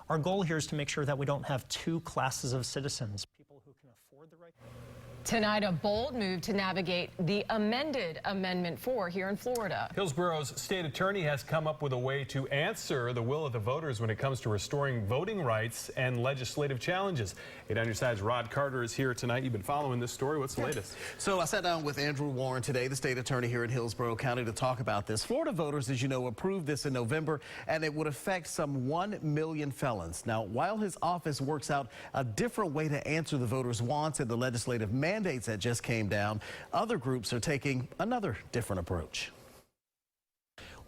Our goal here is to make sure that we don't have two classes of citizens, people who can afford the right. Tonight, a bold move to navigate the amended Amendment 4 here in Florida. Hillsboro's state attorney has come up with a way to answer the will of the voters when it comes to restoring voting rights and legislative challenges. 8 on your side's Rod Carter is here tonight. You've been following this story. What's the latest? So I sat down with Andrew Warren today, the state attorney here in Hillsborough County, to talk about this. Florida voters, as you know, approved this in November, and it would affect some 1 million felons. Now, while his office works out a different way to answer the voters' wants and the legislative mandates that just came down, other groups are taking another different approach.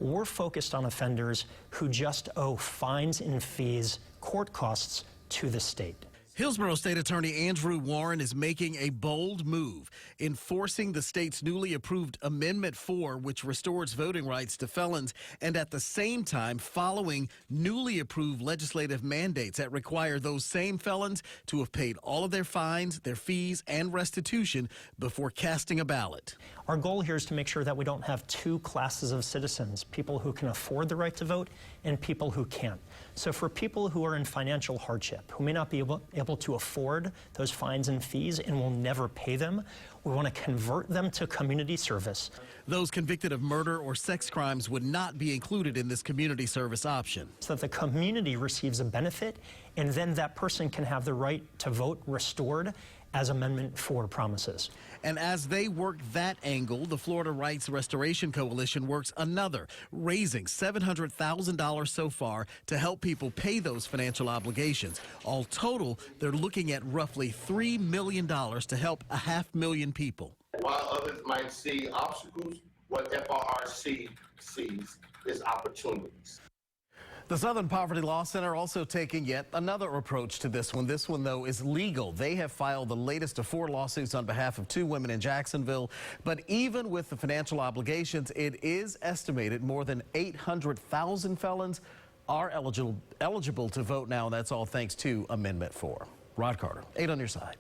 We're focused on offenders who just owe fines and fees, court costs to the state. Hillsborough State Attorney Andrew Warren is making a bold move, enforcing the state's newly approved Amendment 4, which restores voting rights to felons, and at the same time following newly approved legislative mandates that require those same felons to have paid all of their fines, their fees, and restitution before casting a ballot. Our goal here is to make sure that we don't have two classes of citizens, people who can afford the right to vote and people who can't. So for people who are in financial hardship, who may not be able to afford those fines and fees and will never pay them, we want to convert them to community service. Those convicted of murder or sex crimes would not be included in this community service option. So that the community receives a benefit, and then that person can have the right to vote restored as Amendment 4 promises. And as they work that angle, the Florida Rights Restoration Coalition works another, raising $700,000 so far to help people pay those financial obligations. All total, they're looking at roughly $3 million to help 500,000 people. While others might see obstacles, what FRRC sees is opportunities. The Southern Poverty Law Center also taking yet another approach to this one. This one, though, is legal. They have filed the latest of 4 lawsuits on behalf of 2 women in Jacksonville. But even with the financial obligations, it is estimated more than 800,000 felons are eligible to vote now, and that's all thanks to Amendment 4. Rod Carter, 8 on your side.